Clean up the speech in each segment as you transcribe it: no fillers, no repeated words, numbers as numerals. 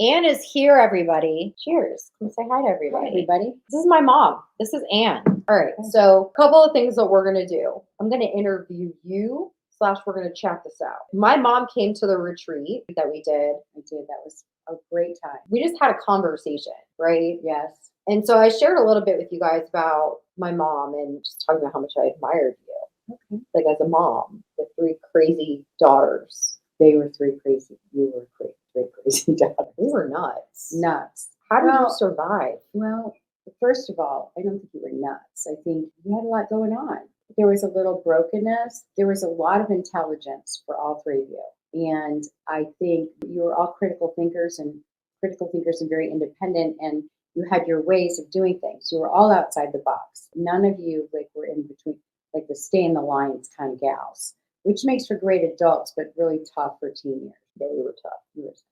Anne is here, everybody. Cheers. Come say hi to everybody. Hi, everybody. This is my mom. This is Anne. All right. So, a couple of things that we're going to do. I'm going to interview you, slash, we're going to chat this out. My mom came to the retreat that we did. I did. That was a great time. We just had a conversation, right? Yes. And so I shared a little bit with you guys about my mom and just talking about how much I admired you. Okay. Like as a mom with three crazy daughters. They were three crazy. You were three crazy daughters. We were nuts. Nuts. How did you survive? Well, first of all, I don't think you were nuts. I think you had a lot going on. There was a little brokenness. There was a lot of intelligence for all three of you. And I think you were all critical thinkers and very independent, and you had your ways of doing things. You were all outside the box. None of you were in between, like the stay in the lines kind of gals, which makes for great adults, but really tough for teen years. Yeah, you were tough.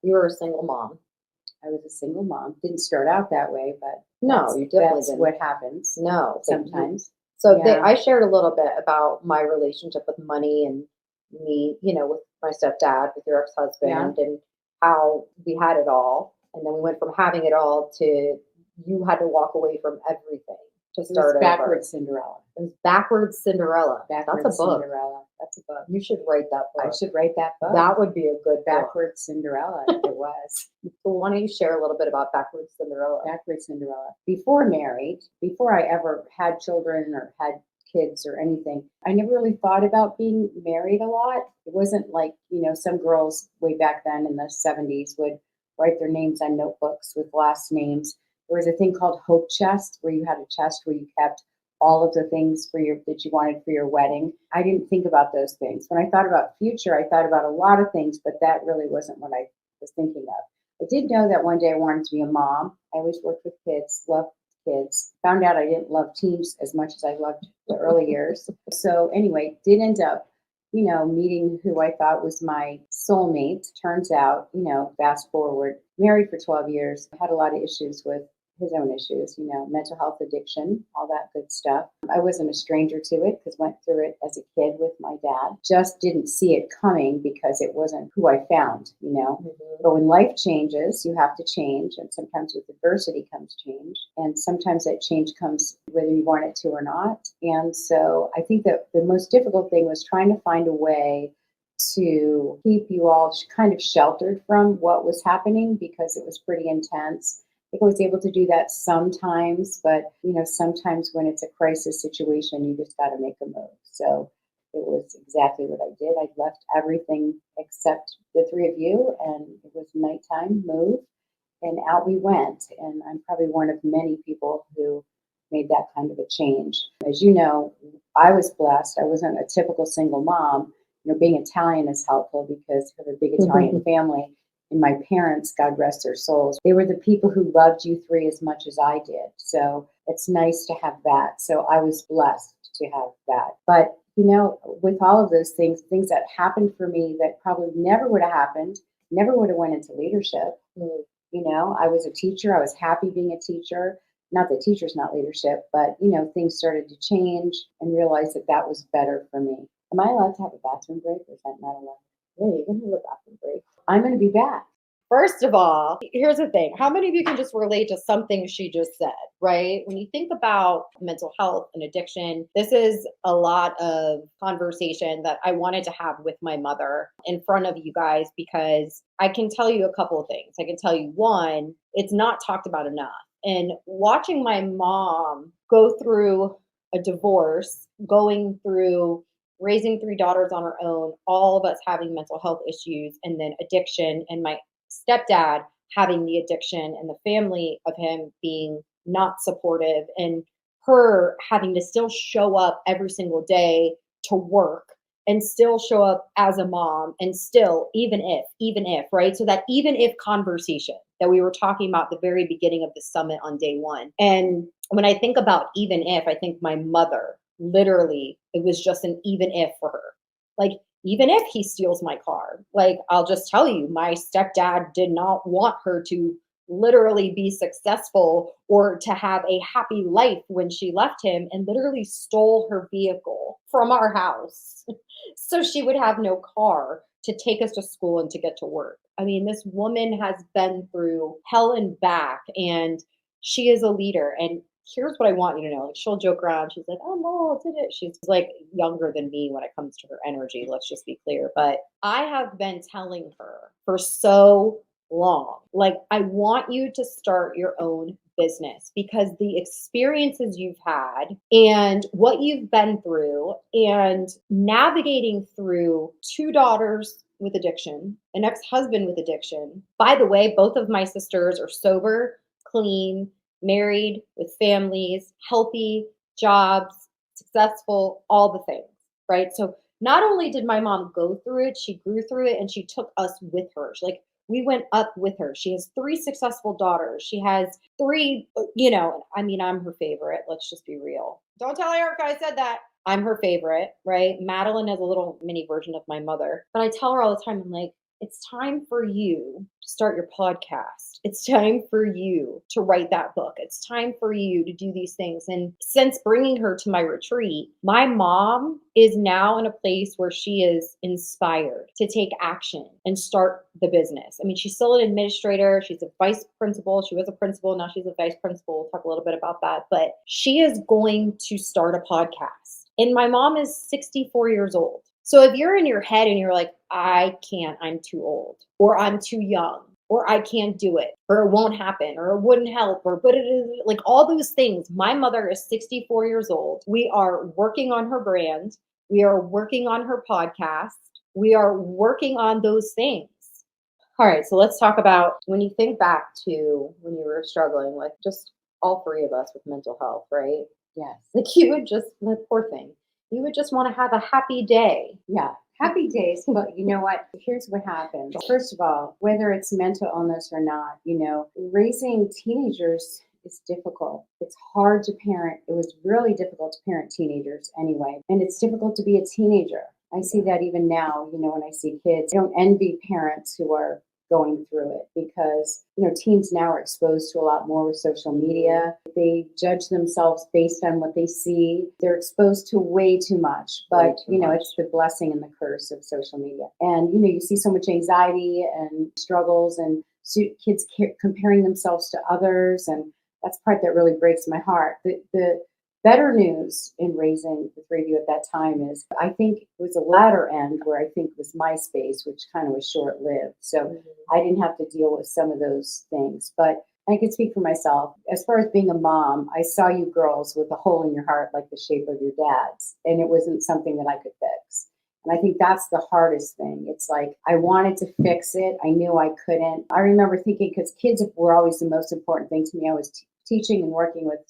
You were a single mom. I was a single mom. Didn't start out that way, but no, you definitely that's didn't. what happens. No, sometimes. I shared a little bit about my relationship with money and me, with my stepdad, with your ex-husband, and how we had it all. And then we went from having it all to you had to walk away from everything to start over. Backwards Cinderella. It was Backwards Cinderella. That's a book. Cinderella. That's a book. You should write that book. I should write that book. That would be a good Backwards Cinderella. It was. So why don't you share a little bit about Backwards Cinderella? Backwards Cinderella. Before I ever had children or had kids or anything, I never really thought about being married a lot. It wasn't like, some girls way back then in the 70s would write their names on notebooks with last names. There was a thing called Hope Chest, where you had a chest where you kept all of the things that you wanted for your wedding. I didn't think about those things. When I thought about future, I thought about a lot of things, but that really wasn't what I was thinking of. I did know that one day I wanted to be a mom. I always worked with kids, loved kids. Found out I didn't love teens as much as I loved the early years. So anyway, did end up, meeting who I thought was my soulmate. Turns out, fast forward, married for 12 years, had a lot of issues with his own issues, mental health, addiction, all that good stuff. I wasn't a stranger to it because went through it as a kid with my dad. Just didn't see it coming because it wasn't who I found, Mm-hmm. But when life changes, you have to change. And sometimes with adversity comes change. And sometimes that change comes whether you want it to or not. And so I think that the most difficult thing was trying to find a way to keep you all kind of sheltered from what was happening because it was pretty intense. I think I was able to do that sometimes, but sometimes when it's a crisis situation, you just got to make a move. So it was exactly what I did. I left everything except the three of you, and it was nighttime, move, and out we went. And I'm probably one of many people who made that kind of a change. As you know, I was blessed. I wasn't a typical single mom. Being Italian is helpful because I have a big Italian family. And my parents, God rest their souls, they were the people who loved you three as much as I did. So it's nice to have that. So I was blessed to have that. But, with all of those things that happened for me that probably never would have happened, never would have went into leadership. I was a teacher. I was happy being a teacher. Not that teacher's not leadership, but, things started to change and realized that was better for me. Am I allowed to have a bathroom break or is that not allowed? Yeah, you can have a bathroom break. I'm going to be back. First of all, here's the thing. How many of you can just relate to something she just said, right? When you think about mental health and addiction, this is a lot of conversation that I wanted to have with my mother in front of you guys because I can tell you a couple of things. I can tell you one, it's not talked about enough. And watching my mom go through a divorce, going through raising three daughters on her own, all of us having mental health issues, and then addiction, and my stepdad having the addiction, and the family of him being not supportive, and her having to still show up every single day to work and still show up as a mom, and still, even if, right? So that even if conversation that we were talking about at the very beginning of the summit on day one. And when I think about even if, I think my mother, literally, it was just an even if for her. Like, even if he steals my car, like, I'll just tell you, my stepdad did not want her to literally be successful or to have a happy life when she left him, and literally stole her vehicle from our house so she would have no car. to take us to school and to get to work. I mean, this woman has been through hell and back, and she is a leader. And here's what I want you to know. Like, she'll joke around. She's like, "Oh, no, did it?" She's like younger than me when it comes to her energy. Let's just be clear. But I have been telling her for so long, like, I want you to start your own business because the experiences you've had and what you've been through and navigating through two daughters with addiction, an ex-husband with addiction. By the way, both of my sisters are sober, clean, married, with families, healthy, jobs, successful, all the things, right? So not only did my mom go through it, she grew through it and she took us with her. Like, we went up with her. She has three successful daughters. She has three, I mean, I'm her favorite. Let's just be real. Don't tell Erica I said that. I'm her favorite, right? Madeline is a little mini version of my mother. But I tell her all the time, I'm like, it's time for you to start your podcast. It's time for you to write that book. It's time for you to do these things. And since bringing her to my retreat, my mom is now in a place where she is inspired to take action and start the business. I mean, she's still an administrator. She's a vice principal. She was a principal. Now she's a vice principal. We'll talk a little bit about that. But she is going to start a podcast. And my mom is 64 years old. So if you're in your head and you're like, I can't, I'm too old, or I'm too young, or I can't do it, or it won't happen, or it wouldn't help, or but it is like all those things. My mother is 64 years old. We are working on her brand. We are working on her podcast. We are working on those things. All right, so let's talk about when you think back to when you were struggling, like just all three of us with mental health, right? Yes. Like, you would just, the poor thing, you would just want to have a happy day. Yeah. Happy days, but you know what? Here's what happens. First of all, whether it's mental illness or not, raising teenagers is difficult. It's hard to parent. It was really difficult to parent teenagers anyway. And it's difficult to be a teenager. I see that even now, when I see kids. I don't envy parents who are going through it because, teens now are exposed to a lot more with social media. They judge themselves based on what they see. They're exposed to way too much, but, it's the blessing and the curse of social media. And, you see so much anxiety and struggles and kids comparing themselves to others. And that's the part that really breaks my heart. The better news in raising the three of you at that time is I think it was a latter end where I think was MySpace, which kind of was short lived. So I didn't have to deal with some of those things. But I can speak for myself. As far as being a mom, I saw you girls with a hole in your heart like the shape of your dad's, and it wasn't something that I could fix. And I think that's the hardest thing. It's like I wanted to fix it. I knew I couldn't. I remember thinking, because kids were always the most important thing to me. I was teaching and working with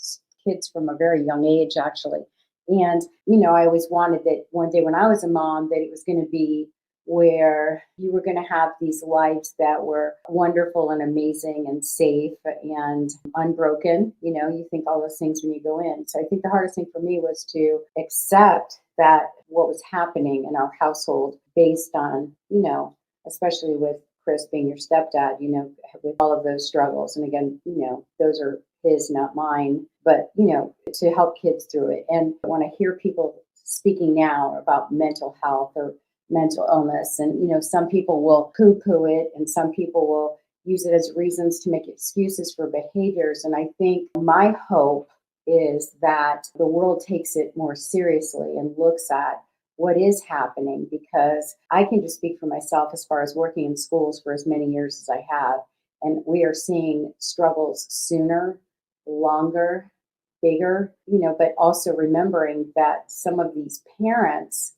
kids from a very young age, actually. And, I always wanted that one day when I was a mom, that it was going to be where you were going to have these lives that were wonderful and amazing and safe and unbroken. You think all those things when you go in. So I think the hardest thing for me was to accept that what was happening in our household based on, especially with Chris being your stepdad, with all of those struggles. And again, those are his, not mine, but, to help kids through it. And when I hear people speaking now about mental health or mental illness, and, some people will poo-poo it and some people will use it as reasons to make excuses for behaviors. And I think my hope is that the world takes it more seriously and looks at what is happening, because I can just speak for myself as far as working in schools for as many years as I have. And we are seeing struggles sooner, longer, bigger, but also remembering that some of these parents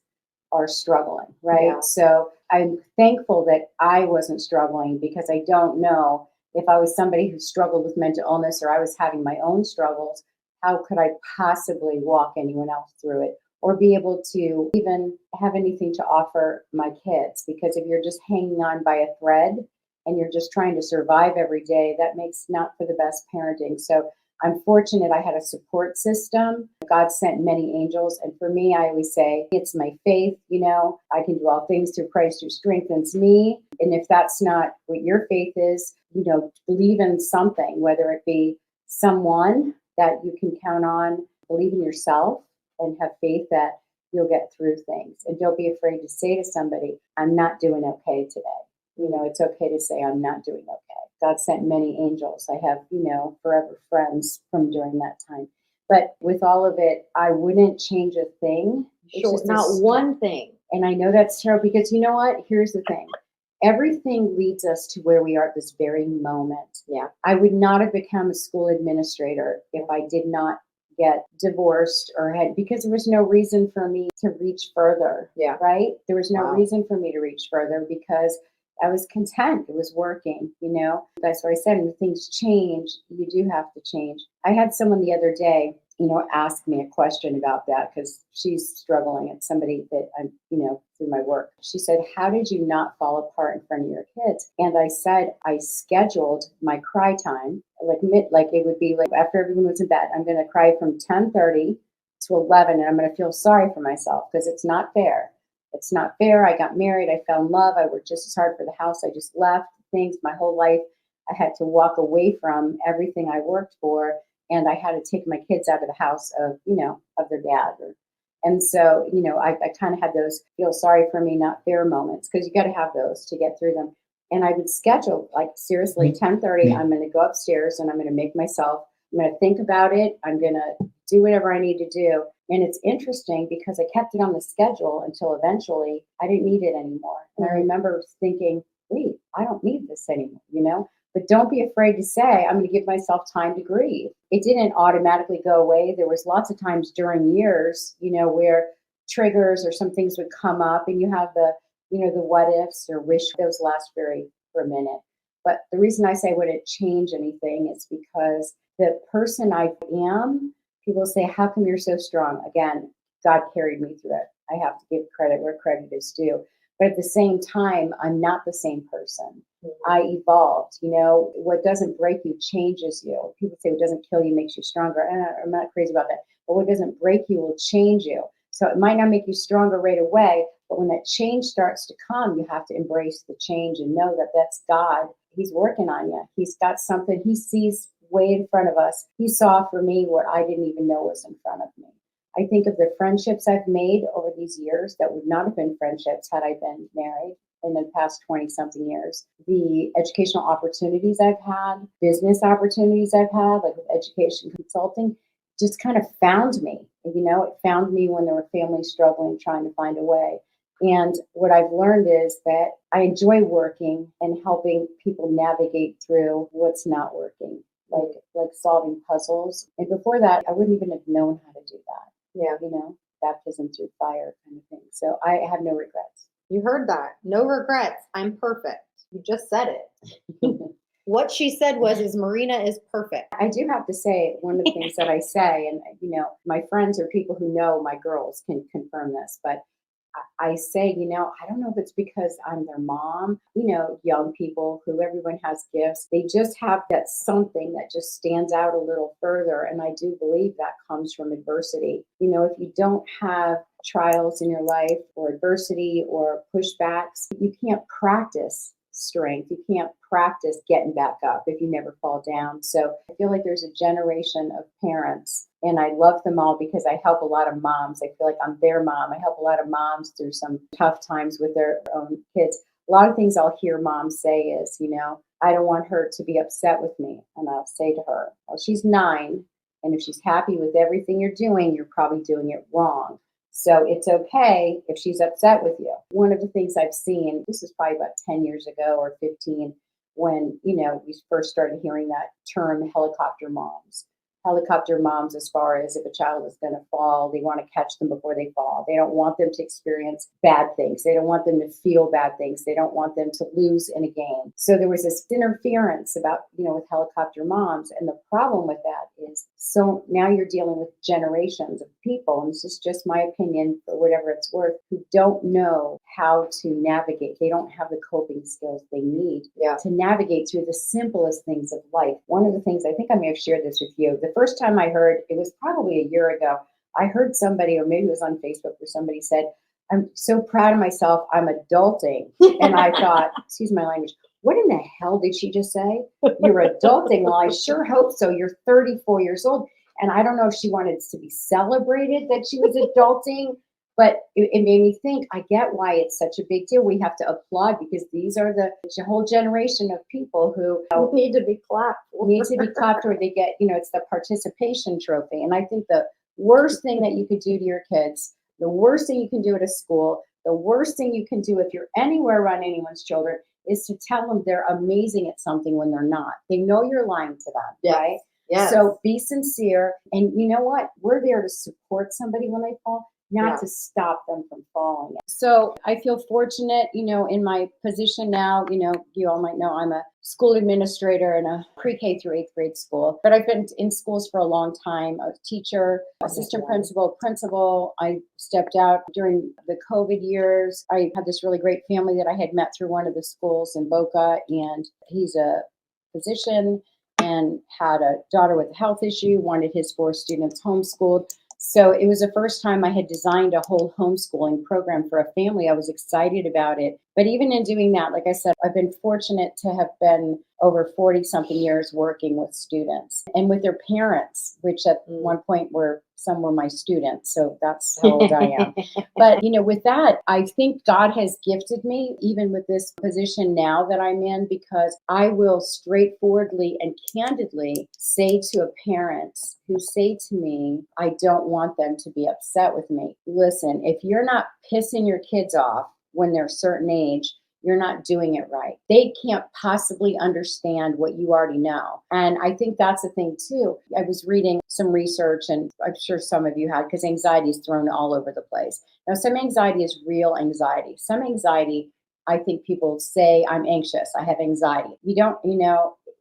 are struggling, right? Yeah. So I'm thankful that I wasn't struggling, because I don't know if I was somebody who struggled with mental illness or I was having my own struggles, how could I possibly walk anyone else through it or be able to even have anything to offer my kids? Because if you're just hanging on by a thread and you're just trying to survive every day, that makes not for the best parenting. So I'm fortunate I had a support system. God sent many angels. And for me, I always say, it's my faith, I can do all things through Christ who strengthens me. And if that's not what your faith is, believe in something, whether it be someone that you can count on, believe in yourself and have faith that you'll get through things. And don't be afraid to say to somebody, I'm not doing okay today. It's okay to say, I'm not doing okay. God sent many angels. I have, forever friends from during that time. But with all of it, I wouldn't change a thing. Sure, not one thing. And I know that's terrible because you know what? Here's the thing. Everything leads us to where we are at this very moment. Yeah. I would not have become a school administrator if I did not get divorced because there was no reason for me to reach further. Yeah. Right? There was no Wow. reason for me to reach further because I was content. It was working, That's what I said. When things change, you do have to change. I had someone the other day, ask me a question about that because she's struggling. It's somebody that I'm, through my work. She said, how did you not fall apart in front of your kids? And I said, I scheduled my cry time, like it would be like after everyone was in bed, I'm going to cry from 10:30 to 11 and I'm going to feel sorry for myself because it's not fair. It's not fair. I got married. I fell in love. I worked just as hard for the house. I just left things my whole life. I had to walk away from everything I worked for. And I had to take my kids out of the house of their dad. And so, I kind of had those feel sorry for me, not fair moments because you got to have those to get through them. And I would schedule like seriously 10:30, I'm going to go upstairs and I'm going to make myself, I'm going to think about it. I'm going to do whatever I need to do. And it's interesting because I kept it on the schedule until eventually I didn't need it anymore. And I remember thinking, wait, I don't need this anymore, But don't be afraid to say, I'm going to give myself time to grieve. It didn't automatically go away. There was lots of times during years, where triggers or some things would come up and you have the what ifs or wish. Those last for a minute. But the reason I say would it change anything is because the person I am, people say, how come you're so strong? Again, God carried me through it. I have to give credit where credit is due. But at the same time, I'm not the same person. I evolved. What doesn't break you changes you. People say what doesn't kill you makes you stronger. And I'm not crazy about that. But what doesn't break you will change you. So it might not make you stronger right away, but when that change starts to come, you have to embrace the change and know that that's God. He's working on you. He's got something he sees way in front of us. He saw for me what I didn't even know was in front of me. I think of the friendships I've made over these years that would not have been friendships had I been married in the past 20 something years. The educational opportunities I've had, business opportunities I've had, like with education consulting, just kind of found me. It found me when there were families struggling, trying to find a way. And what I've learned is that I enjoy working and helping people navigate through what's not working, like solving puzzles. And before that, I wouldn't even have known how to do that. Yeah. Baptism through fire kind of thing. So I have no regrets. You heard that. No regrets. I'm perfect. You just said it. What she said is Marina is perfect. I do have to say, one of the things that I say, and my friends or people who know my girls can confirm this, but I say, I don't know if it's because I'm their mom, young people who everyone has gifts. They just have that something that just stands out a little further. And I do believe that comes from adversity. If you don't have trials in your life or adversity or pushbacks, you can't practice strength. You can't practice getting back up if you never fall down. So I feel like there's a generation of parents, and I love them all because I help a lot of moms. I feel like I'm their mom. I help a lot of moms through some tough times with their own kids. A lot of things I'll hear moms say is, I don't want her to be upset with me. And I'll say to her, well, she's 9. And if she's happy with everything you're doing, you're probably doing it wrong. So it's okay if she's upset with you. One of the things I've seen, this is probably about 10 years ago or 15, when, we first started hearing that term helicopter moms. Helicopter moms, as far as if a child is going to fall, they want to catch them before they fall. They don't want them to experience bad things. They don't want them to feel bad things. They don't want them to lose in a game. So there was this interference about, with helicopter moms. And the problem with that is, so now you're dealing with generations of people, and this is just my opinion for whatever it's worth, who don't know how to navigate. They don't have the coping skills they need to navigate through the simplest things of life. One of the things, I think I may have shared this with you, the first time I heard, it was probably a year ago, I heard somebody, or maybe it was on Facebook, where somebody said, I'm so proud of myself, I'm adulting. And I thought, excuse my language, what in the hell did she just say? You're adulting. Well, I sure hope so. You're 34 years old. And I don't know if she wanted to be celebrated that she was adulting, But it made me think, I get why it's such a big deal. We have to applaud because these are the whole generation of people who need to be clapped. need to be clapped, or they get, it's the participation trophy. And I think the worst thing that you could do to your kids, the worst thing you can do at a school, the worst thing you can do if you're anywhere around anyone's children is to tell them they're amazing at something when they're not. They know you're lying to them, Yes. right? Yes. So be sincere. And you know what? We're there to support somebody when they fall, not to stop them from falling. So I feel fortunate, in my position now, you all might know I'm a school administrator in a pre-K through 8th grade school, but I've been in schools for a long time, a teacher, assistant principal. I stepped out during the COVID years. I had this really great family that I had met through one of the schools in Boca, and he's a physician and had a daughter with a health issue, wanted his 4 students homeschooled. So it was the first time I had designed a whole homeschooling program for a family. I was excited about it. But even in doing that, like I said, I've been fortunate to have been over 40 something years working with students and with their parents, which at one point some were my students. So that's how old I am. But, with that, I think God has gifted me, even with this position now that I'm in, because I will straightforwardly and candidly say to a parents who say to me, I don't want them to be upset with me. Listen, if you're not pissing your kids off when they're a certain age, you're not doing it right. They can't possibly understand what you already know. And I think that's the thing too. I was reading some research, and I'm sure some of you had, because anxiety is thrown all over the place. Now, some anxiety is real anxiety. Some anxiety, I think people say, I'm anxious, I have anxiety. You don't,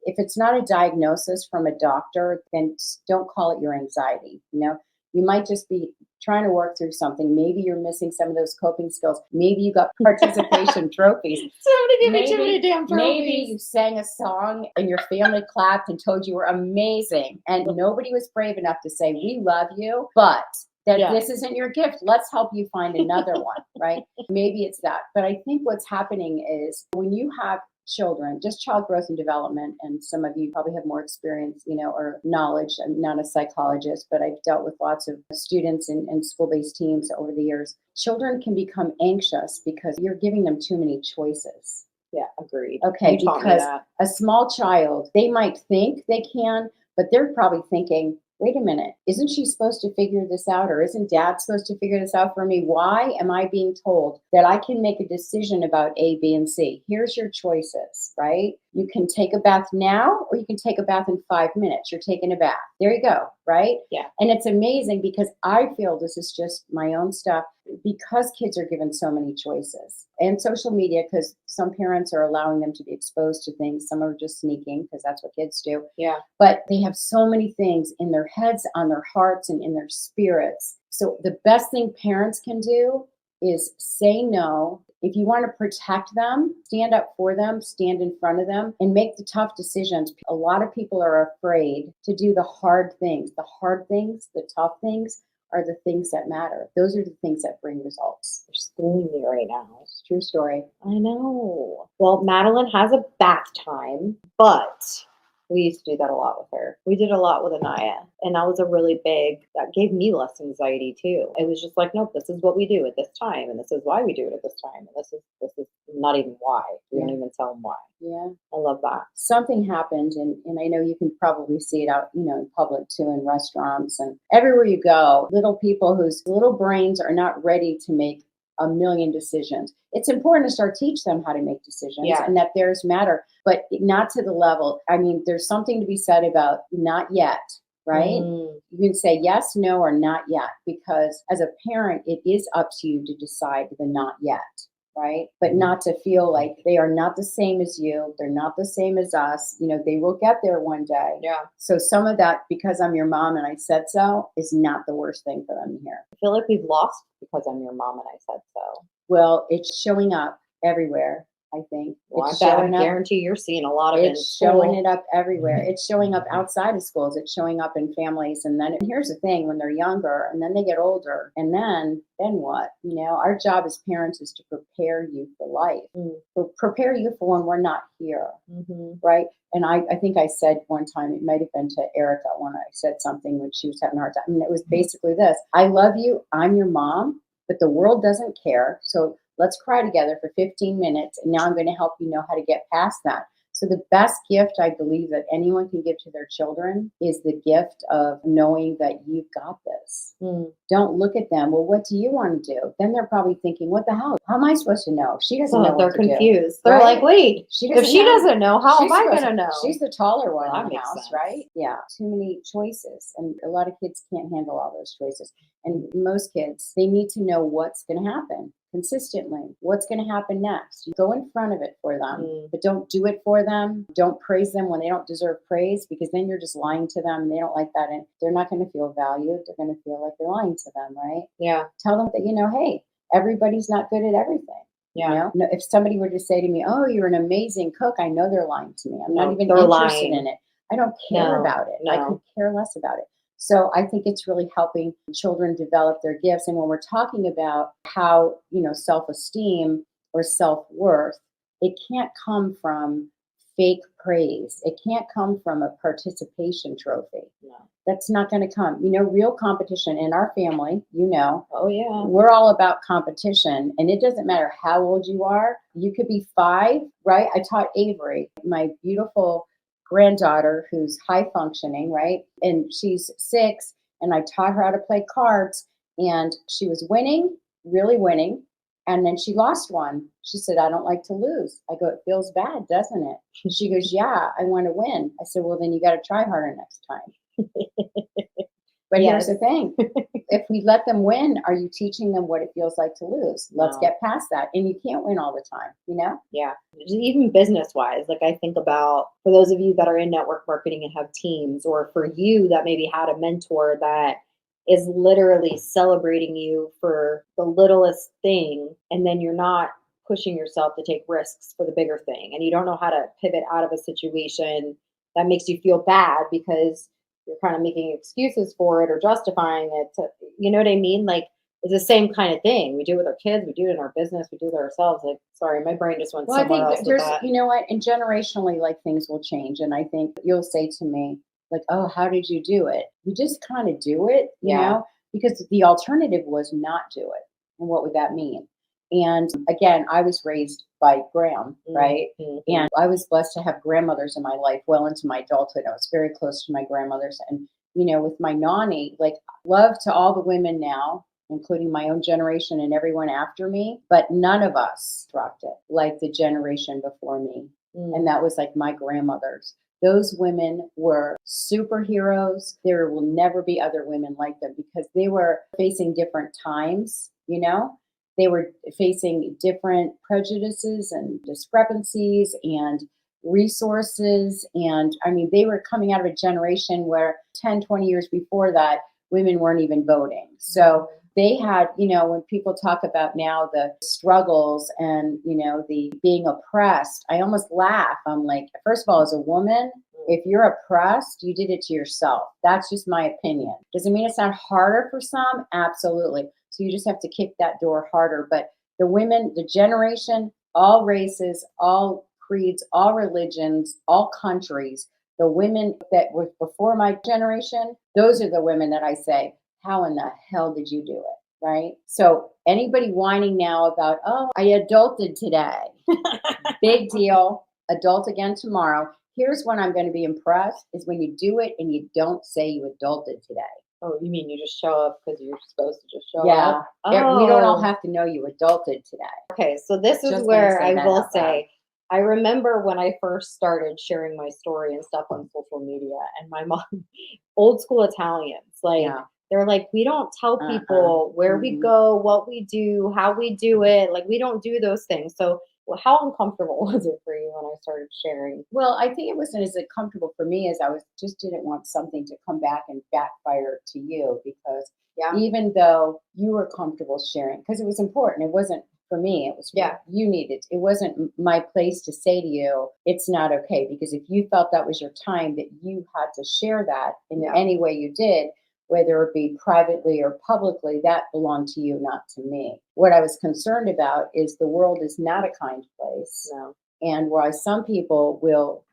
if it's not a diagnosis from a doctor, then don't call it your anxiety. You might just be trying to work through something. Maybe you're missing some of those coping skills. Maybe you got participation trophies. Somebody give me too many damn trophies. Maybe you sang a song and your family clapped and told you were amazing. And nobody was brave enough to say, we love you, but this isn't your gift. Let's help you find another one, right? Maybe it's that. But I think what's happening is when you have children, just child growth and development, and some of you probably have more experience, or knowledge. I'm not a psychologist, but I've dealt with lots of students in school-based teams over the years. Children can become anxious because you're giving them too many choices. Yeah, agreed. Okay, because a small child, they might think they can, but they're probably thinking, wait a minute, isn't she supposed to figure this out? Or isn't dad supposed to figure this out for me? Why am I being told that I can make a decision about A, B, and C? Here's your choices, right? You can take a bath now, or you can take a bath in 5 minutes. You're taking a bath. There you go, right? Yeah. And it's amazing because I feel this is just my own stuff, because kids are given so many choices. And social media, because some parents are allowing them to be exposed to things. Some are just sneaking, because that's what kids do. Yeah. But they have so many things in their heads, on their hearts, and in their spirits. So the best thing parents can do is say no. If you want to protect them, stand up for them, stand in front of them, and make the tough decisions. A lot of people are afraid to do the hard things. The hard things, the tough things, are the things that matter. Those are the things that bring results. They're schooling me right now. It's a true story. I know. Well, Madeline has a bath time, but we used to do that a lot with her. We did a lot with Anaya, and that was that gave me less anxiety too. It was just like, nope, this is what we do at this time, and this is why we do it at this time, and this is not even why. We don't even tell them why. Yeah. I love that. Something happened, and I know you can probably see it out, in public too, in restaurants and everywhere you go, little people whose little brains are not ready to make a million decisions. It's important to start teach them how to make decisions and that theirs matter, but not to the level. I mean, there's something to be said about not yet, right? You can say yes, no, or not yet, because as a parent, it is up to you to decide the not yet. Right? But not to feel like they are not the same as you. They're not the same as us. They will get there one day. Yeah. So some of that, because I'm your mom and I said so, is not the worst thing for them to hear. I feel like we've lost because I'm your mom and I said so. Well, it's showing up everywhere, I think. Well, I guarantee you're seeing a lot of it. It's showing it up everywhere. It's showing up outside of schools. It's showing up in families. And here's the thing, when they're younger and then they get older, and then what? Our job as parents is to prepare you for life, prepare you for when we're not here, right? And I think I said one time, it might have been to Erica when I said something when she was having a hard time. And it was basically this: I love you. I'm your mom. but the world doesn't care. So let's cry together for 15 minutes. And now I'm going to help you know how to get past that. So the best gift I believe that anyone can give to their children is the gift of knowing that you've got this. Mm. Don't look at them. Well, what do you want to do? Then they're probably thinking, what the hell? How am I supposed to know? She doesn't know So they're what to do. confused. They're Right? like, wait, if she doesn't know, how am I going to know? She's the taller one Well, in that the makes house, sense. right? Yeah. Too many choices. And a lot of kids can't handle all those choices. And most kids, they need to know what's going to happen consistently. What's going to happen next? You go in front of it for them, but don't do it for them. Don't praise them when they don't deserve praise, because then you're just lying to them and they don't like that. And they're not going to feel valued. They're going to feel like you're lying to them, right? Yeah. Tell them that, hey, everybody's not good at everything. Yeah. No, if somebody were to say to me, "Oh, you're an amazing cook," I know they're lying to me. I'm No, not even they're interested lying. in it. I don't care No, about it. I no. could care less about it. So I think it's really helping children develop their gifts. And when we're talking about how, self-esteem or self-worth, it can't come from fake praise. It can't come from a participation trophy. No. That's not going to come. Real competition in our family, Oh, yeah. we're all about competition, and it doesn't matter how old you are. You could be 5, right? I taught Avery, my beautiful granddaughter, who's high functioning, right? And she's 6, and I taught her how to play cards, and she was winning, really winning. And then she lost one. She said, "I don't like to lose." I go, "It feels bad, doesn't it?" She goes, "Yeah, I want to win." I said, "Well, then you got to try harder next time." But Yes. here's the thing. If we let them win, are you teaching them what it feels like to lose? Let's No. get past that. And you can't win all the time, Yeah. Even business wise, like I think about for those of you that are in network marketing and have teams, or for you that maybe had a mentor that is literally celebrating you for the littlest thing, and then you're not pushing yourself to take risks for the bigger thing, and you don't know how to pivot out of a situation that makes you feel bad because you're kind of making excuses for it or justifying it to, you know what I mean? Like it's the same kind of thing. We do it with our kids, we do it in our business, we do it ourselves. Like, sorry, my brain just went Well, I somewhere think else that with there's, that. you know what, and generationally, like things will change. And I think you'll say to me, like, "Oh, how did you do it?" You just kind of do it, Yeah. because the alternative was not do it. And what would that mean? And again, I was raised by Graham, right? Mhm. And I was blessed to have grandmothers in my life well into my adulthood. I was very close to my grandmothers. And, with my nanny, like, love to all the women now, including my own generation and everyone after me, but none of us rocked it like the generation before me. And that was like my grandmothers. Those women were superheroes. There will never be other women like them because they were facing different times, They were facing different prejudices and discrepancies and resources. And I mean, they were coming out of a generation where 10, 20 years before that, women weren't even voting. So they had, when people talk about now the struggles and, the being oppressed, I almost laugh. I'm like, first of all, as a woman, if you're oppressed, you did it to yourself. That's just my opinion. Does it mean it's not harder for some? Absolutely. So you just have to kick that door harder. But the women, the generation, all races, all creeds, all religions, all countries, the women that were before my generation, those are the women that I say, how in the hell did you do it? Right? So anybody whining now about, "Oh, I adulted today." Big deal. Adult again tomorrow. Here's when I'm going to be impressed is when you do it and you don't say you adulted today. Oh, you mean you just show up because you're supposed to just show Yeah. up? We don't all Oh. have to know you adulted today. Okay, so this is Just where gonna say I that will out loud. say, I remember when I first started sharing my story and stuff on social media, and my mom, old school Italians, like Yeah. they're like, we don't tell Uh-uh. people where we Mhm. go, what we do, how we do it. Like we don't do those things. So, well, how uncomfortable was it for you when I started sharing? Well, I think it wasn't as comfortable for me as I was just didn't want something to come back and backfire to you because Yeah. even though you were comfortable sharing, because it was important, it wasn't for me, it was Yeah. you needed. It wasn't my place to say to you, it's not okay. Because if you felt that was your time, that you had to share that in Yeah. any way you did, whether it be privately or publicly, that belonged to you, not to me. What I was concerned about is the world is not a kind place. No. And while some people will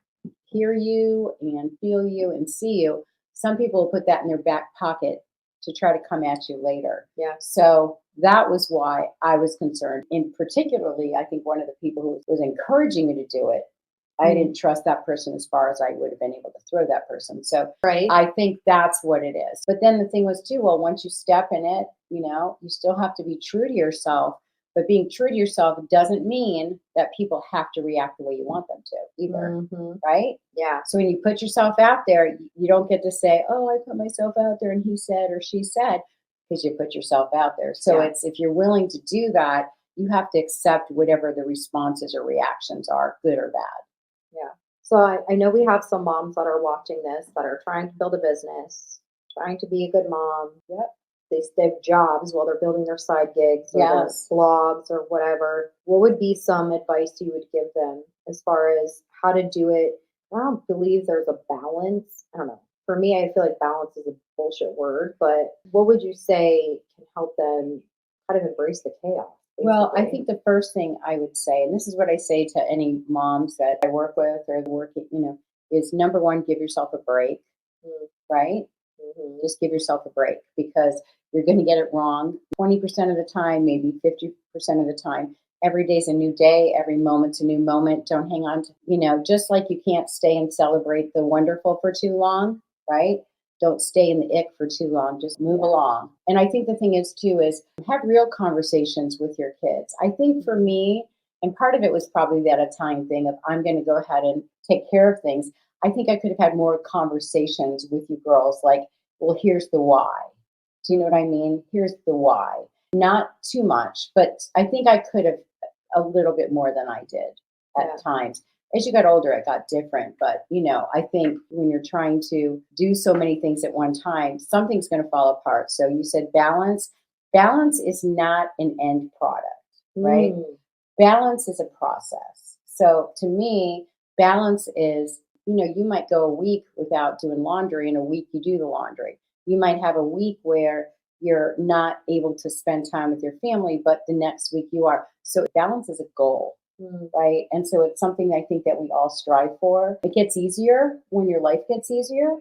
hear you and feel you and see you, some people will put that in their back pocket to try to come at you later. Yeah. So that was why I was concerned. And particularly, I think one of the people who was encouraging me to do it, I didn't trust that person as far as I would have been able to throw that person. So Right. I think that's what it is. But then the thing was too, well, once you step in it, you still have to be true to yourself. But being true to yourself doesn't mean that people have to react the way you want them to either. Mhm. Right? Yeah. So when you put yourself out there, you don't get to say, "Oh, I put myself out there and he said or she said," because you put yourself out there. So Yeah. it's if you're willing to do that, you have to accept whatever the responses or reactions are, good or bad. Yeah. So I know we have some moms that are watching this that are trying to build a business, trying to be a good mom. Yep. They have jobs while they're building their side gigs or Yes. their blogs or whatever. What would be some advice you would give them as far as how to do it? I don't believe there's a balance. I don't know. For me, I feel like balance is a bullshit word, but what would you say can help them kind of embrace the chaos? Well, I basically? think the first thing I would say, and this is what I say to any moms that I work with or working, is number one, give yourself a break, right? Mm-hmm. Just give yourself a break because you're going to get it wrong 20% of the time, maybe 50% of the time. Every day's a new day. Every moment's a new moment. Don't hang on to, just like you can't stay and celebrate the wonderful for too long, right? Don't stay in the ick for too long. Just move along. And I think the thing is, too, is have real conversations with your kids. I think for me, and part of it was probably that Italian thing of I'm going to go ahead and take care of things. I think I could have had more conversations with you girls like, well, here's the why. Do you know what I mean? Here's the why. Not too much, but I think I could have a little bit more than I did at times. As you got older, it got different. But, I think when you're trying to do so many things at one time, something's going to fall apart. So you said balance. Balance is not an end product, right? Balance is a process. So to me, balance is, you might go a week without doing laundry and a week you do the laundry. You might have a week where you're not able to spend time with your family, but the next week you are. So balance is a goal, right? And so it's something I think that we all strive for. It gets easier when your life gets easier,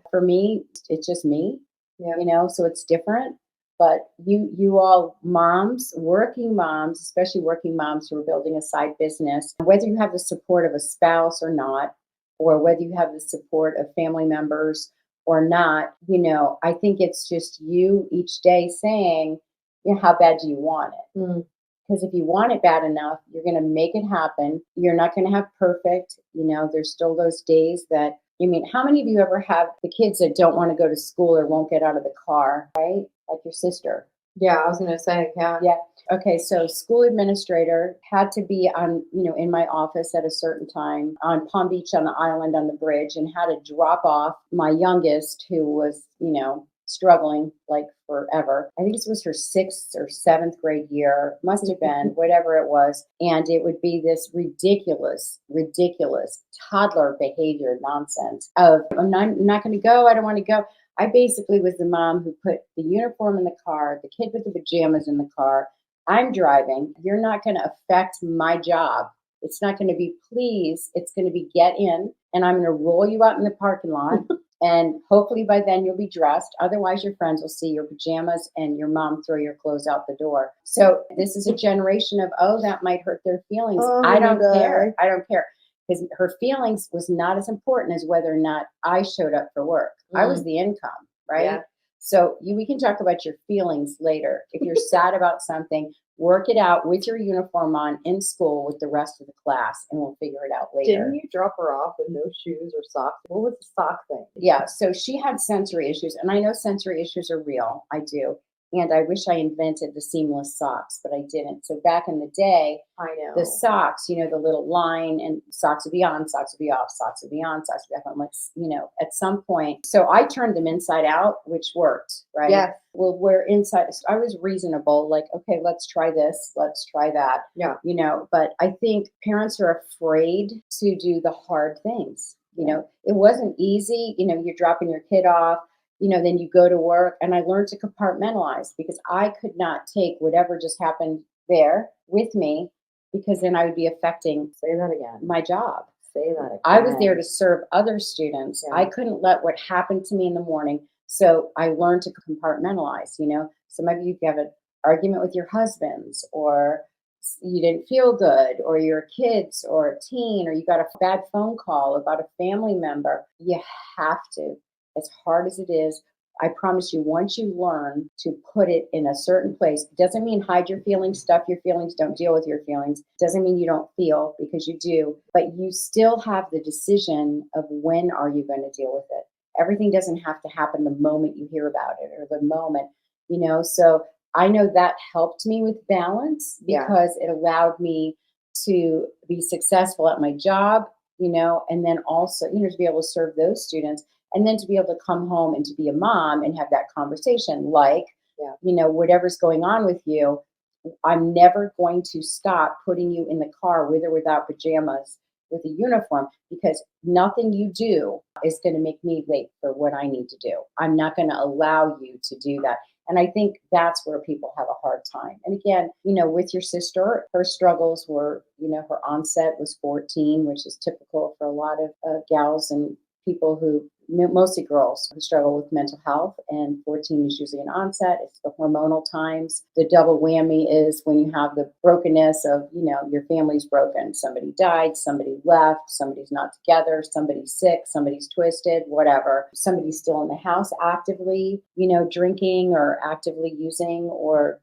For me, it's just me, so it's different. But you all moms, working moms, especially working moms who are building a side business, whether you have the support of a spouse or not, or whether you have the support of family members or not, I think it's just you each day saying, how bad do you want it? Because if you want it bad enough, you're going to make it happen. You're not going to have perfect, there's still those days that, how many of you ever have the kids that don't want to go to school or won't get out of the car, right? Like your sister. Yeah, I was going to say, yeah. Yeah. Okay, so school administrator had to be on, in my office at a certain time on Palm Beach on the island on the bridge and had to drop off my youngest who was, struggling like forever. I think this was her 6th or 7th grade year, must have been, whatever it was. And it would be this ridiculous toddler behavior nonsense of, I'm not going to go. I don't want to go. I basically was the mom who put the uniform in the car, the kid with the pajamas in the car. I'm driving. You're not going to affect my job. It's not going to be please. It's going to be get in, and I'm going to roll you out in the parking lot. And hopefully by then you'll be dressed. Otherwise, your friends will see your pajamas and your mom throw your clothes out the door. So this is a generation of, that might hurt their feelings. I don't care. I don't care. Because her feelings was not as important as whether or not I showed up for work. I was the income, right? Yeah. So we can talk about your feelings later. If you're sad about something, work it out with your uniform on in school with the rest of the class, and we'll figure it out later. Didn't you drop her off with no shoes or socks? What was the sock thing? Yeah, so she had sensory issues, and I know sensory issues are real. I do. And I wish I invented the seamless socks, but I didn't. So back in the day, I know. the socks, the little line, and socks would be on, socks would be off, socks would be on, socks would be off. I'm like, at some point. So I turned them inside out, which worked, right? Yeah. Well, we're inside. So I was reasonable, like, okay, let's try this, let's try that. Yeah. But I think parents are afraid to do the hard things. It wasn't easy. You're dropping your kid off. Then you go to work, and I learned to compartmentalize because I could not take whatever just happened there with me because then I would be affecting Say that again. my job. Say that again. I was there to serve other students. Yeah. I couldn't let what happened to me in the morning So I learned to compartmentalize, some of you have an argument with your husbands, or you didn't feel good, or your kids, or a teen, or you got a bad phone call about a family member. You have to, as hard as it is, I promise you, once you learn to put it in a certain place, doesn't mean hide your feelings, stuff your feelings, don't deal with your feelings. Doesn't mean you don't feel, because you do, but you still have the decision of when are you going to deal with it. Everything doesn't have to happen the moment you hear about it, or the moment, so I know that helped me with balance, Yeah. because it allowed me to be successful at my job, and then also, to be able to serve those students, and then to be able to come home and to be a mom and have that conversation, like, Yeah. whatever's going on with you, I'm never going to stop putting you in the car with or without pajamas, with a uniform, because nothing you do is going to make me late for what I need to do. I'm not going to allow you to do that. And I think that's where people have a hard time. And again, with your sister, her struggles were, her onset was 14, which is typical for a lot of gals and people who, mostly girls, who struggle with mental health. And 14 is usually an onset. It's the hormonal times. The double whammy is when you have the brokenness of, your family's broken. Somebody died, somebody left, somebody's not together, somebody's sick, somebody's twisted, whatever. Somebody's still in the house actively, drinking or actively using, or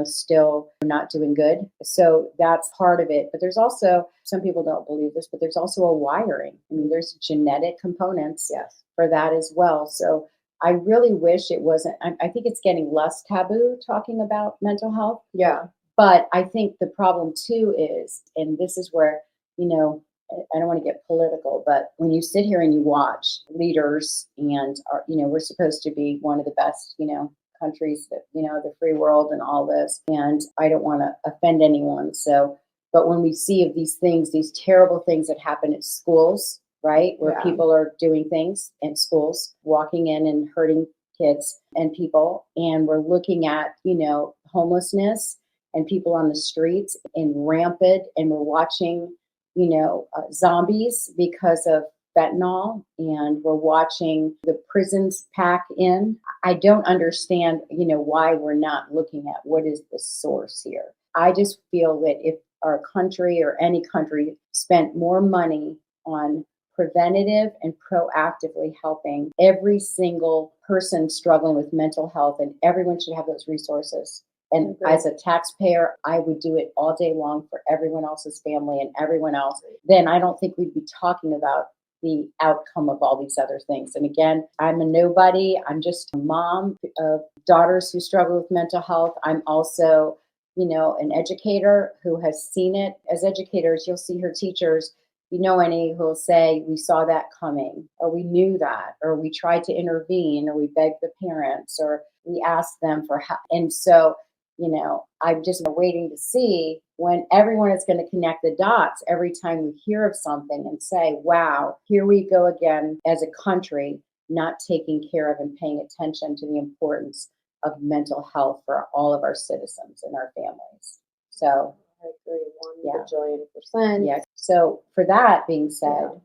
still not doing good. So that's part of it. But there's also, some people don't believe this, but there's also a wiring. I mean, there's genetic components, Yes. for that as well. So I really wish it wasn't, I think it's getting less taboo talking about mental health. Yeah. But I think the problem too is, and this is where, I don't want to get political, but when you sit here and you watch leaders, and we're supposed to be one of the best, countries that, the free world and all this. And I don't want to offend anyone. So, but when we see of these things, these terrible things that happen at schools, right, where Yeah. people are doing things in schools, walking in and hurting kids and people, and we're looking at, homelessness and people on the streets and rampant, and we're watching, zombies because of fentanyl, and we're watching the prisons pack in. I don't understand, why we're not looking at what is the source here. I just feel that if our country, or any country, spent more money on preventative and proactively helping every single person struggling with mental health, and everyone should have those resources. And Agreed. as a taxpayer, I would do it all day long for everyone else's family and everyone else. Then I don't think we'd be talking about the outcome of all these other things. And again, I'm a nobody. I'm just a mom of daughters who struggle with mental health. I'm also, an educator who has seen it. As educators, you'll see her teachers, any who will say, we saw that coming, or we knew that, or we tried to intervene, or we begged the parents, or we asked them for help. And so, I'm just waiting to see when everyone is going to connect the dots every time we hear of something and say, wow, here we go again as a country, not taking care of and paying attention to the importance of mental health for all of our citizens and our families. So I agree, Yeah. 1 bajillion%. yeah. So for that being said,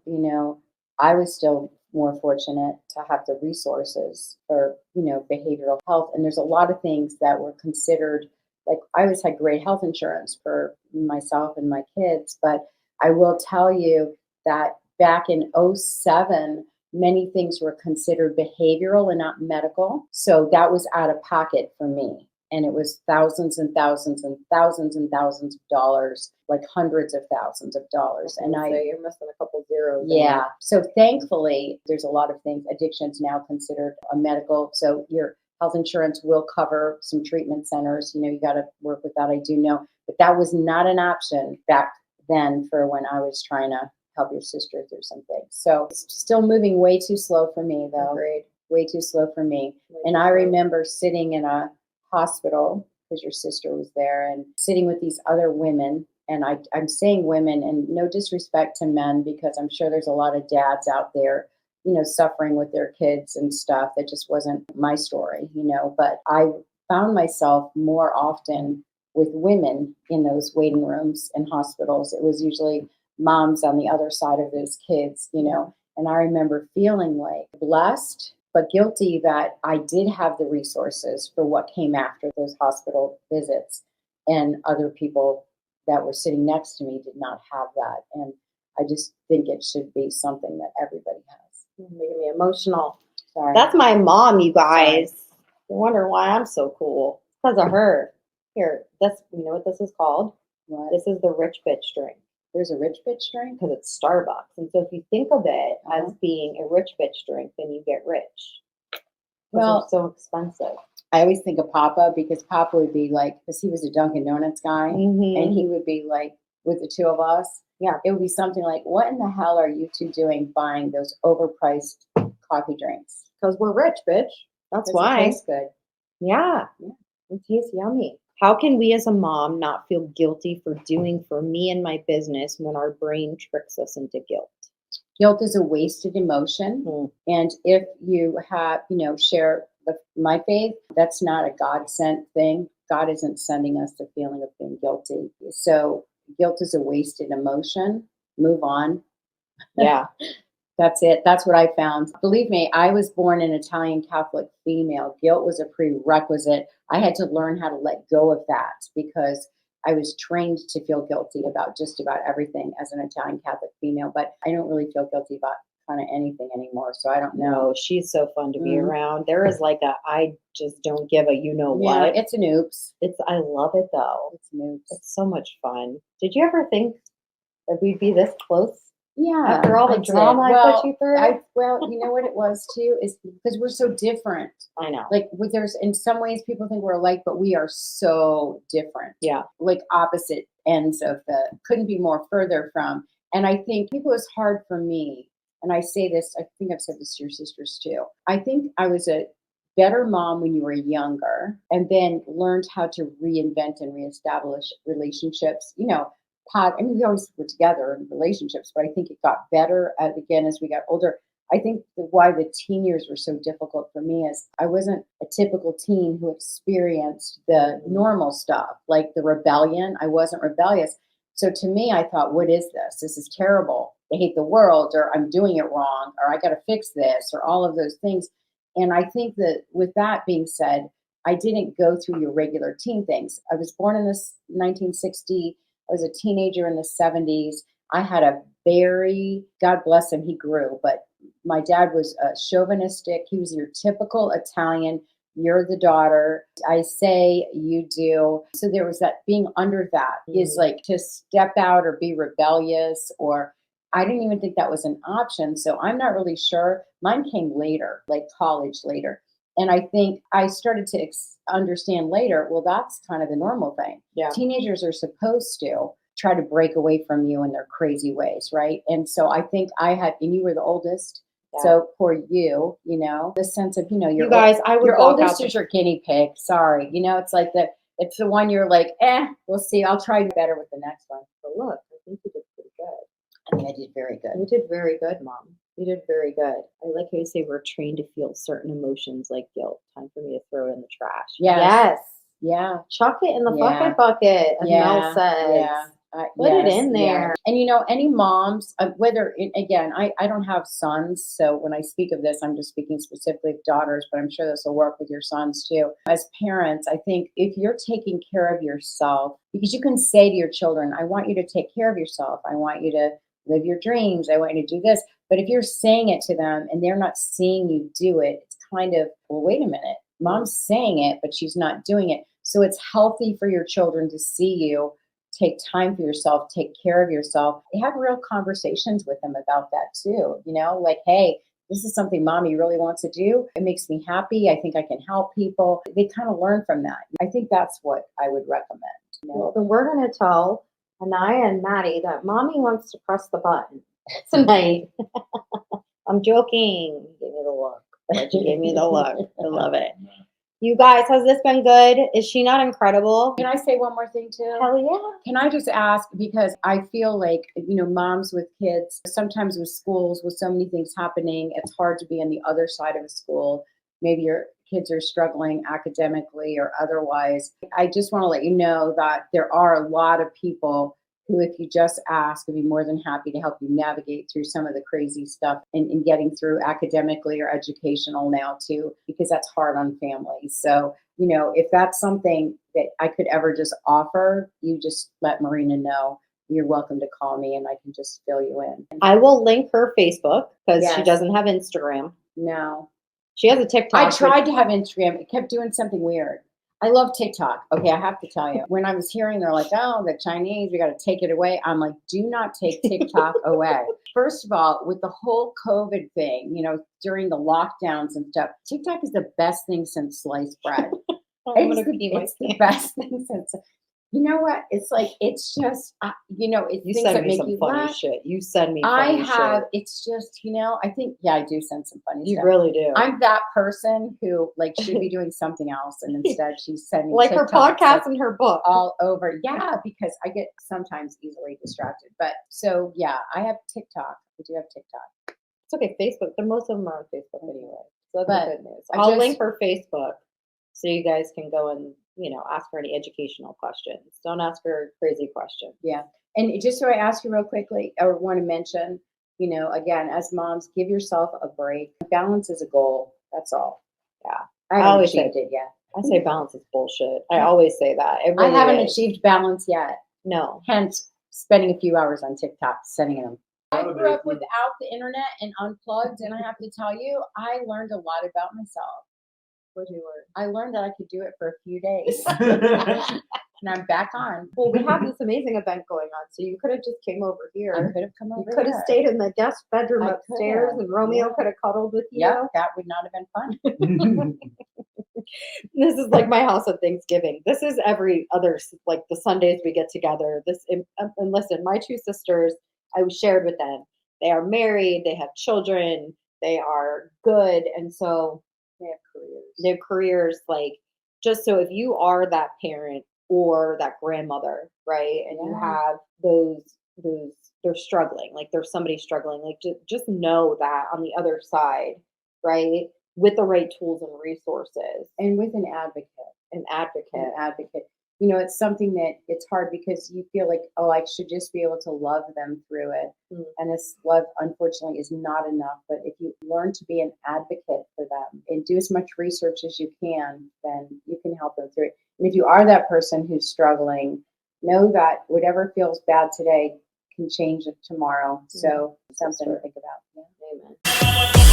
I was still more fortunate to have the resources for, behavioral health. And there's a lot of things that were considered, like, I always had great health insurance for myself and my kids. But I will tell you that back in '07, many things were considered behavioral and not medical. So that was out of pocket for me. And it was thousands and thousands and thousands and thousands of dollars, like hundreds of thousands of dollars. And you're missing a couple zeros. Yeah. So thankfully, there's a lot of things. Addiction's now considered a medical. So your health insurance will cover some treatment centers. You got to work with that. I do know, but that was not an option back then for when I was trying to help your sister through some things. So it's still moving way too slow for me, though. Agreed. Way too slow for me. Way And too I slow. remember sitting in a hospital, because your sister was there, and sitting with these other women. And I'm saying women, and no disrespect to men, because I'm sure there's a lot of dads out there, suffering with their kids and stuff. That just wasn't my story, But I found myself more often with women in those waiting rooms in hospitals. It was usually moms on the other side of those kids, And I remember feeling like blessed but guilty that I did have the resources for what came after those hospital visits, and other people that were sitting next to me did not have that. And I just think it should be something that everybody has. You're making me emotional. Sorry. That's my mom, you guys. You wonder why I'm so cool. Because of her. Here, you know what this is called? What? This is the rich bitch drink. There's a rich bitch drink? Because it's Starbucks. And so if you think of it as Uh-huh. being a rich bitch drink, then you get rich. Well, They're so expensive. I always think of Papa, because Papa would be like, because he was a Dunkin' Donuts guy, and he would be like, with the two of us, Yeah. it would be something like, what in the hell are you two doing buying those overpriced coffee drinks? Because we're rich, bitch. That's 'Cause why. it tastes good. Yeah. Yeah. It tastes yummy. How can we as a mom not feel guilty for doing for me and my business when our brain tricks us into guilt? Guilt is a wasted emotion. Mm. And if you have, share my faith, that's not a God sent thing. God isn't sending us the feeling of being guilty. So guilt is a wasted emotion. Move on. Yeah. That's it. That's what I found. Believe me, I was born an Italian Catholic female. Guilt was a prerequisite. I had to learn how to let go of that, because I was trained to feel guilty about just about everything as an Italian Catholic female, but I don't really feel guilty about kind of anything anymore. So I don't know. No, she's so fun to be Mhm. around. There is like I just don't give a you know Yeah, what. it's an oops. I love it though. It's an oops. It's so much fun. Did you ever think that we'd be this close Yeah. after all the I did. drama I put you through? Well, you know what it was too, is because we're so different. I know. Like, there's, in some ways people think we're alike, but we are so different. Yeah. Like opposite ends of couldn't be more further from. And I think it was hard for me. And I say this, I think I've said this to your sisters too. I think I was a better mom when you were younger, and then learned how to reinvent and reestablish relationships. I mean, we always were together in relationships, but I think it got better again as we got older. I think why the teen years were so difficult for me is I wasn't a typical teen who experienced the normal stuff, like the rebellion. I wasn't rebellious. So to me, I thought, what is this? This is terrible. I hate the world, or I'm doing it wrong, or I got to fix this, or all of those things. And I think that with that being said, I didn't go through your regular teen things. I was born in this 1960. I was a teenager in the 70s. I had a very, God bless him, he grew, but my dad was chauvinistic. He was your typical Italian. You're the daughter. I say, you do. So there was that being under that is like to step out or be rebellious, or I didn't even think that was an option. So I'm not really sure. Mine came later, like college later. And I think I started to understand later, well, that's kind of the normal thing. Yeah. Teenagers are supposed to try to break away from you in their crazy ways, right? And so I think and you were the oldest. Yeah. So for you, the sense of, You guys, I would your walk out oldest is your guinea pig. Sorry. It's like it's the one you're like, we'll see. I'll try better with the next one. But look, I think you did pretty good. I think I did very good. You did very good, Mom. You did very good. I like how you say we're trained to feel certain emotions like guilt. Time for me to throw it in the trash. Yes. Yes. Yeah. Chuck it in the Yeah. bucket, as Yeah. Mel says. Yeah. Put it Yes, in there. yeah. And any moms, again, I don't have sons, so when I speak of this, I'm just speaking specifically of daughters, but I'm sure this will work with your sons too. As parents, I think if you're taking care of yourself, because you can say to your children, I want you to take care of yourself. I want you to live your dreams. I want you to do this. But if you're saying it to them and they're not seeing you do it, it's kind of, well, wait a minute. Mom's saying it, but she's not doing it. So it's healthy for your children to see you take time for yourself, take care of yourself. Have real conversations with them about that too. Like, hey, this is something mommy really wants to do. It makes me happy. I think I can help people. They kind of learn from that. I think that's what I would recommend. Well, then we're going to tell Anaya and Maddie that mommy wants to press the button tonight. I'm joking. Give me the look. But you gave me the look. I love it. You guys, has this been good? Is she not incredible? Can I say one more thing too? Hell yeah. Can I just ask, because I feel like, moms with kids, sometimes with schools, with so many things happening, it's hard to be on the other side of a school. Maybe your kids are struggling academically or otherwise. I just want to let you know that there are a lot of people who, if you just ask, would be more than happy to help you navigate through some of the crazy stuff in getting through academically or educational now too, because that's hard on families. So, if that's something that I could ever just offer, you just let Marina know. You're welcome to call me and I can just fill you in. I will link her Facebook because she Yes. doesn't have Instagram. No. She has a TikTok. I tried to have Instagram. It kept doing something weird. I love TikTok. Okay, I have to tell you. When I was hearing they're like, oh, the Chinese, we got to take it away. I'm like, do not take TikTok away. First of all, with the whole COVID thing, during the lockdowns and stuff, TikTok is the best thing since sliced bread. It's the best thing since. You know what? It's like, it's just, it's You things send that me make some you funny laugh. shit. You send me I funny have, shit. it's just, I think, yeah, I do send some funny You stuff. really do. I'm that person who should be doing something else, and instead she's sending like her TikToks, podcast and her book. all over. Yeah, because I get sometimes easily distracted. But so yeah, I have TikTok. I do have TikTok. It's okay. Facebook. Most of them are on Facebook anyway. So that's But good news. I'll link her Facebook so you guys can go and ask her any educational questions. Don't ask her crazy questions. Yeah, and just so I ask you real quickly, I want to mention, again, as moms, give yourself a break. Balance is a goal. That's all. Yeah, I haven't achieved it yet. I say balance is bullshit. I always say that. It really I haven't is. achieved balance yet. No. Hence, spending a few hours on TikTok, sending them. I grew up without the internet and unplugged, and I have to tell you, I learned a lot about myself. What did you learn? I learned that I could do it for a few days. And I'm back on. Well, we have this amazing event going on, so you could have just came over here. I could have come over You could have stayed in the guest bedroom I upstairs, could've. and Romeo Yeah. could have cuddled with you. Yeah, that would not have been fun. This is like my house at Thanksgiving. This is every other, like the Sundays we get together. And listen, my two sisters, I shared with them. They are married. They have children. They are good, and so They have careers. They have careers. Like, just so if you are that parent or that grandmother, right, and you have those they're struggling. Like, there's somebody struggling. Like, just know that on the other side, right, with the right tools and resources, And with an advocate. It's something that it's hard because you feel like, oh, I should just be able to love them through it. Mm. And this love, unfortunately, is not enough. But if you learn to be an advocate for them and do as much research as you can, then you can help them through it. And if you are that person who's struggling, know that whatever feels bad today can change it tomorrow. So something to think about. Yeah. Amen.